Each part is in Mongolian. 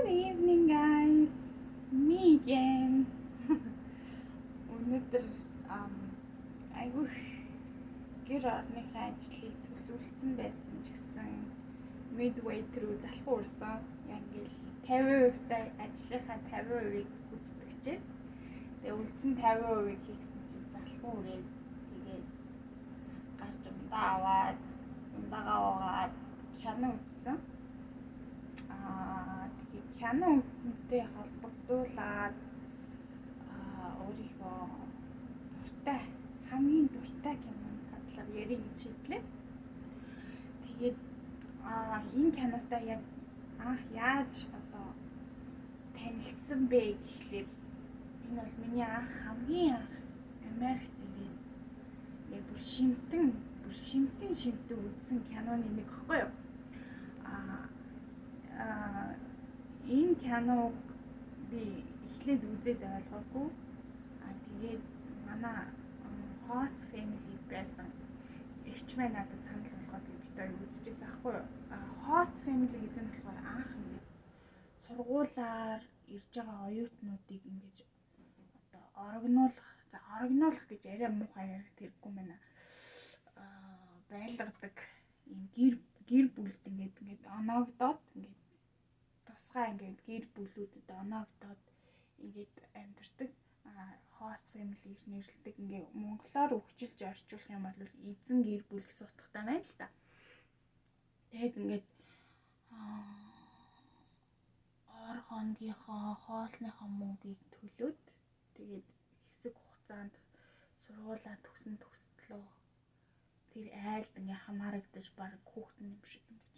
Good evening guys. Me again. Өнөөдөр айгүй гэр орныхаа ажлыг төлөвлөсөн байсан ч гэсэн midway through залхуу урсан. Яг ингээл 50% та ажлынхаа 50%-ийг гүйцэтгэжээ. Тэгээ үлдсэн 50%-ийг хийсэн чинь залхуу үрээд тэгээд гарч ундаа аваад ундаагаа кино үзсэн. Тэгээд кино үзсэнтэй холбогдуулаад өөрийнхөө хамгийн дуртай киноны хадлаар ярих гэж шийдлээ. Тэгээд энэ кинотой яг анх яаж танилцсан бэ гэхлээр энэ бол миний хамгийн анх Америкт ирээд яг бүр шимтэн үзсэн киноны нэг гэхгүй юу? Энэ киног би эхлээд үзээд ойлгоогүй. Тэгээд манай host family байсан эгч маань надад санал болгоод бид хоёр үзчихсэн аахгүй юу? Host family гэдэг нь болохоор анх ингээд сургуулаар ирж байгаа оюутнуудыг ингэж орогнуулах гэж арай муухай ярих тэргүй байна. Байлгадаг юм гэр бүлд ингээд оноогдоод ингээд тусгай ингээд гэр бүлүүдэд оноогдоод ингээд амьдардаг host family гэж нэрлэдэг. Ингээ монголоор өгчилж орчуулах юм бол эзэн гэр бүл гэсэн утгатай байна л да. Тэгээд ингээд ор хоногийнхоо хоолныхоо мөнгийг төлөөд тэгээд хэсэг хугацаанд сургуулаа төгсөлөө тэр айлд ингээ хамаарагдаж баг хүүхдэн юм шиг ингэж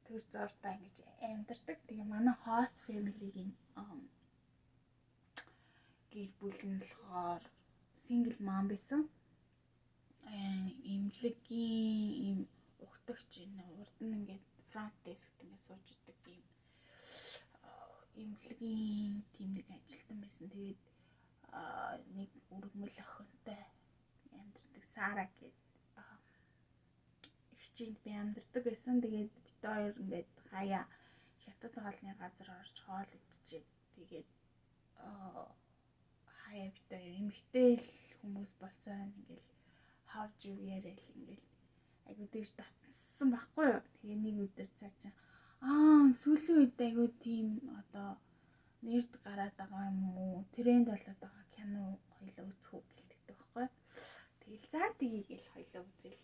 тэр зурдаа ингэж амьдардаг. Тэгээ манай host family-гийн гэр бүл нь болохоор single mom байсан. Имлэгийн им ухтагч урд нь ингээд front desk-т ингээд сууж идэг юм. Имлэгийн тийм нэг ажилтан байсан. Тэгээд нэг өргөмөл охинтой амьдардаг Сара гэдэг эгчинд би амьдардаг байсан. Тэгээд бид хоёр ингээд хаяа хятад хоолны газар орж хоол идчихээ. Тэгээд хаяа бид хоёр эмэгтэй хүмүүс болсон ингээл хавж юу яриад ингээл айгуу тэгж татсан байхгүй юу. Тэгээ нэг өдөр цаачаа сүүлийн үед айгуу тийм нэрд гараад байгаа юм уу, тренд болоод байгаа кино хоёлоо үзэх үү гэлдэгдэг байхгүй. Тэгэл за тгийгээл хоёлоо үзэл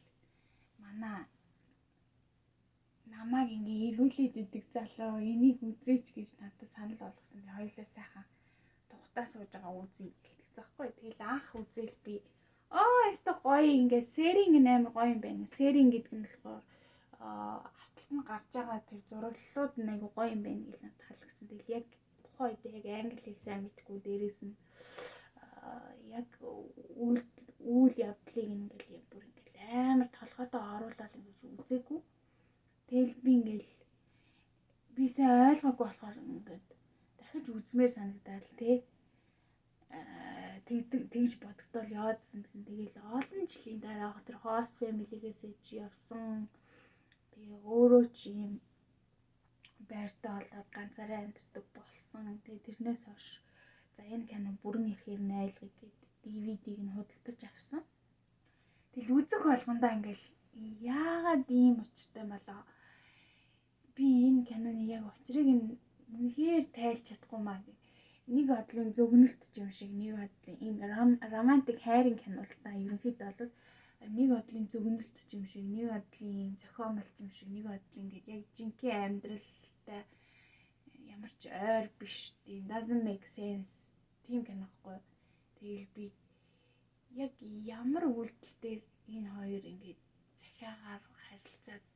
намайг ингээ эргүүлээд идэг залуу энийг үзээч гэж надад санал болгосон. Тэгээ хоёлоо сайхан тухтаа сууж байгаа үзье гэлдэг заахгүй. Тэгэл анх үзэл би өстө гоё ингээ серинг амар гоё юм байна. Серинг гэдэг нь болохоор арталт нь гарч байгаа тэр зураглалууд нь айгу гоё юм байна гэж надад таалагдсан. Тэгэл яг тухайн үед яг англи хэл сайн мэдгүй дээрээс нь яг үйл явдлыг ингээл бүр ингээл амар толгойдоо оруулаад ингэж үзээгүй. Тэгэл би сайн ойлгоогүй болохоор ингээд дахиж үзмээр санагдаад л тэгж бодогдол яваадсэн гэсэн. Тэгэл олон жилийн дараа тэр host family-гээс явсан. Тэгээ өөрөө ч юм байртай болоод ганцаараа амьдардаг болсон. Тэгээ тэрнээс хойш за энэ кино бүрэн ирэхээр нь айлгыг гээд DVD-г нь худалдаж авсан. Тэгэл үзэх болгондоо ингээл яагаад ийм учиртай болоо. Би энэ киноны яг учрыг нь үнэхээр тайлж чадахгүй маа гэх. Нэг бодлын зөгнөлт юм шиг, нэг бодлын ийм романтик хайрын кино л та. Ерөнхийдөө бол нэг бодлын зөгнөлт юм шиг, нэг бодлын зохиомлт юм шиг, нэг бодлын ингээд яг жинхэнэ амьдралтай ямар ч ойр биш. Doesn't make sense. Тийм кинохгүй. Тэгэл би яг ямар үйлдэл дээр энэ хоёр ингээд захиагаар харилцаад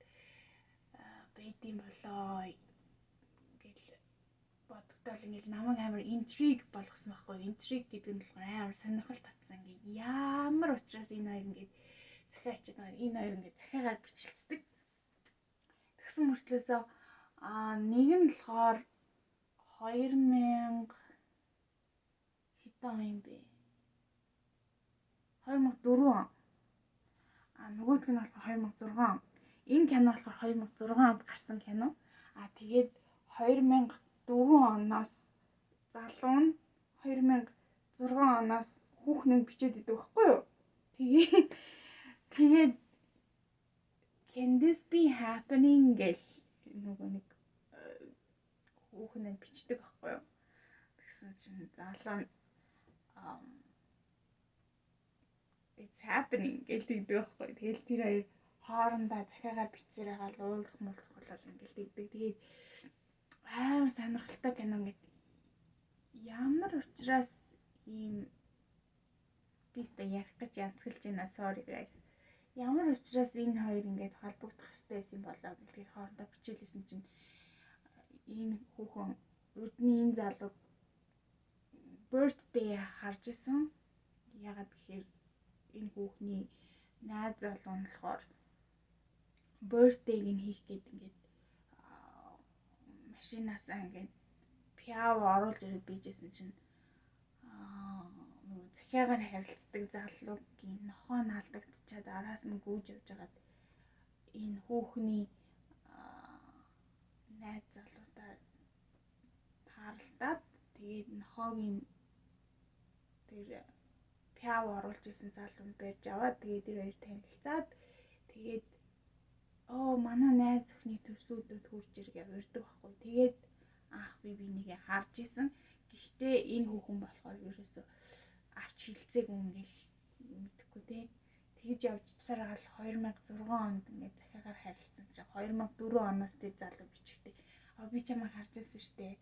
байдсан болоо гэл бодогдол ингээд намайг амар интриг болгосон байхгүй. Интриг гэдэг нь болохоор амар сонирхол татсан. Ингээд ямар учраас энэ хоёр ингээд захиачаад байгаа. Энэ хоёр ингээд захиагаар бичлцдэг. Тэгсэн мөртлөөсөө нэг нь болохоор 2000 хэдэн он юм бэ? 2004 он. Нөгөөдг нь болохоор 2006 он. Энэ кино болохоор 2006 онд гарсан кино. Тэгээд 2000 залуу нь 2006 оноос хүүхнийг бичээд идэв байхгүй юу? Тэгээд can this be happening гэл нөгөө нэг хүүхнээ бичдэг байхгүй юу? Тэгсэн чинь залуу нь it's happening гэдэг байхгүй. Тэгэл тэр хоёр хоорондоо захиагаар бичсээр байгаа л уулзах болол ингээл тэгдэг. Тэгээд амар сонирхолтой кино гэдэг. Ямар учраас ийм бистэ ярих гэж янзгалж байна. Sorry guys. Ямар учраас энэ хоёр ингээд холбогдох хэрэгтэй байсан болоо гэдгийг хоорондоо бичээлсэн чинь энэ хүүхэн өрдний энэ залуу birthday харж исэн. Ягаад гэхээр энэ хүүхний найз залуу нь болохоор birthday-г нь хийх гээд ингээд машинаасаа ингээд пиав оруулж ирээд бийжсэн чинь нөгөө захиагаар харилцдаг залуугийн нохоо наалдагдчихад араас нь гүйж явж байгаад энэ хүүхний найз залуудаа таарлаад тэгээд нохоогийн тэр пиав оруулж исэн залуунд барьж аваад тэгээд тэр хоёр танилцаад тэгээд манай найз өхний төрсөдөд хурж иргээ урьдаг байхгүй. Тэгээд анх би нэгээ харж исэн. Гэхдээ энэ хүүхэн болохоор ерөөсөө авч хилцээгүй ингээл мэдхгүй те. Тэгж явжсаар гал 2006 онд ингээд захиагаар харилцсан чинь 2004 оноос тэр залуу бичгтээ. Би чамайг харж ирсэн штэ.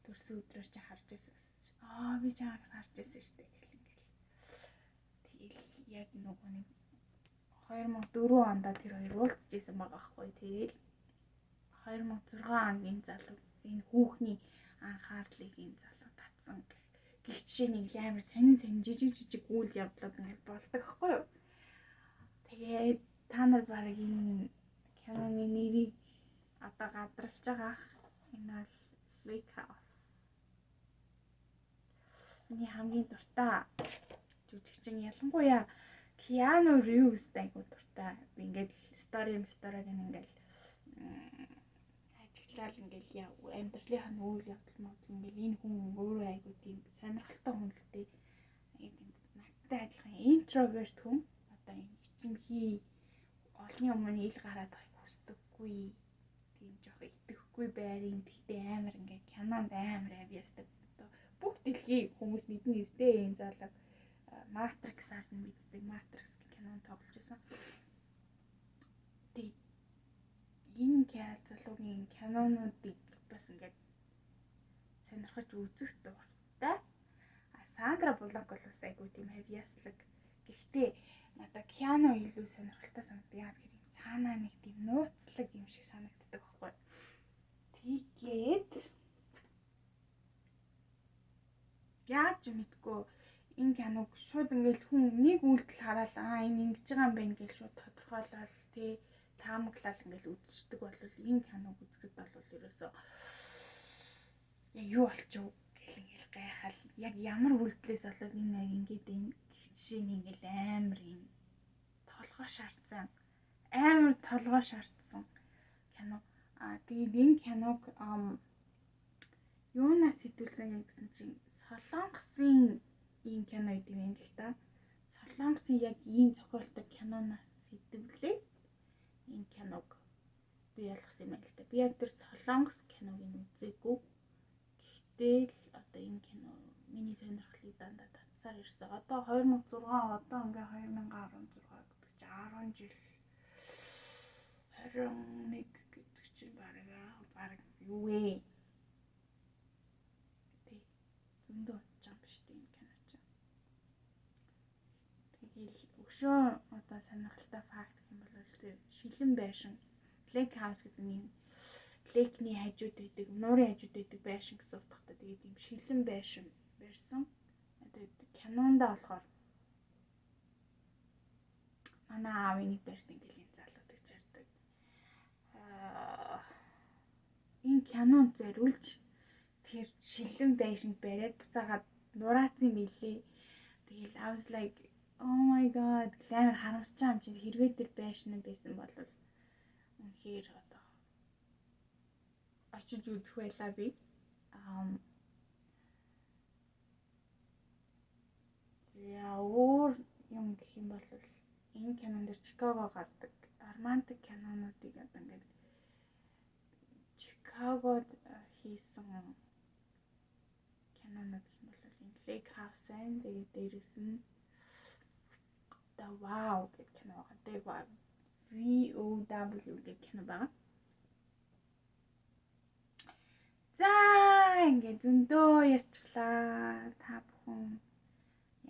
Төрсөн өдрөө чи харж ирсэн гэсэн чи. Би чамайг харж ирсэн штэ гэл ингээл. Тэгэл яг нөгөө нэг 2004 онд тэр хоёр уулзж исэн байгаа байхгүй. Тэгэл 2006 онд энэ залуу энэ хүүхний анхаарлыг энэ залуу татсан гэх жишээ нэг амар сонин жижиг үйл явдлууд ингээд болдог байхгүй юу. Тэгээд та нар баг энэ киноны нэрийг одоо гадралж байгаа ах. Энэ бол Lake House. Миний хамгийн дуртай жүжигчин ялангуяа Keanu Reeves айгуу дуртай. Ингээд story ингээд ажиглал ингээд амьдралынхаа үйл явдал мод ингээд энэ хүн өөрөө айгуу тийм сонирхолтой хүн л дээ. Надтай адилхан introvert хүн. Одоо хэмхий олонний өмнө ил гараад байгааг хүсдэггүй. Тийм жоох итгэхгүй байрын гэхдээ амар ингээд кинонд амар авьяастай. Бүх дэлхийн хүмүүс мэднэ үстэй энэ залуу Matrix-аар нь мэддэг. Matrix кинонд тоглож байсан. Тэгээд энэ залуугийн кинонуудыг бас ингээд сонирхож үзэх дуртай. Сандра Буллок бол бас айгүй тийм авьяаслаг. Гэхдээ надад Keanu илүү сонирхолтой санагдав. Яа гэхээр цаанаа нэг тийм нууцлаг юм шиг санагддаг байхгүй. Тэгээд яаж мэдгүй энэ киног шууд ингээл хүн нэг үйлдэл хараад энэ ингэж байгаа юм байна гэж шууд тодорхойлол тий таамаглал ингээл үзчихдэг бол энэ киног үзэхэд бол ерөөсөө яг юу болчих гэл ингээл гайхал яг ямар үйлдэлээс болоод энэ яг ингээд энэ жишээ нь ингээл амар юм толгой шаардсан кино. Тэгээд энэ киног юунаас сэтүүлсэн гэсэн чинь Солонгосын ийм кино гэдэг юм л да. Солонгосын яг ийм зохиолтой киноноос сэтвлээ. Энэ киног би ойлгосон юм л да. Би яг тэр Солонгос киног нь үзээгүй. Гэхдээ л одоо энэ кино миний сонирхлыг дандаа татсаар ирсэн. Одоо 2006 одоо ингээ 2016 гэдэг чинь 10 жил 21 гэдэг чинь бараг юу вэ? Тэг зөндөө болж байгаа юм биш үү энэ кино чинь. Тэгэл өшөө одоо сонирхолтой факт гэх юм бол тэр шилэн байшин Lake House гэдэг юм. Лейкний хажууд байдаг, нуурын хажууд байдаг байшин гэсэн утгатай. Тэгээд ийм шилэн байшин барьсан. Тэгээд кинондоо болохоор манай аавын нэг барьсан гэл энэ залууд гэж ярьдаг. Энэ кинонд зориулж тэр шилэн байшин бариад буцаагаад нураацсан билээ. Тэгэл I was like oh my god амар харамсаж байгаа юм чинь хэрвээ тэр байшин байсан бол үнэхээр одоо очиж үзэх байлаа би. юм бол энэ кинон дээр Чикаго гардаг романтик кинонуудыг одоо ингээд Чикагод хийсэн кинонууд гэх юм бол энэ Lake House байна. Тэгээд дээрэс нь The Wow гэх кино байгаа. The Wow VOW гэх кино байгаа. За ингээд зөндөө ярьчлаа. Та бүхэн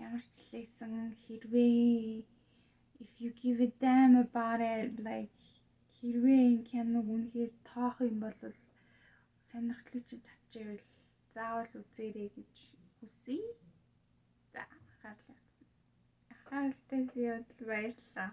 ямар ч лээсэн хэрвээ if you give a damn about it like хэрвээ энэ киног үнэхээр тоох юм бол сонирхлож татчихвэл заавал үзээрэй гэж хүсье. За анхааралтай зүйд баярлалаа.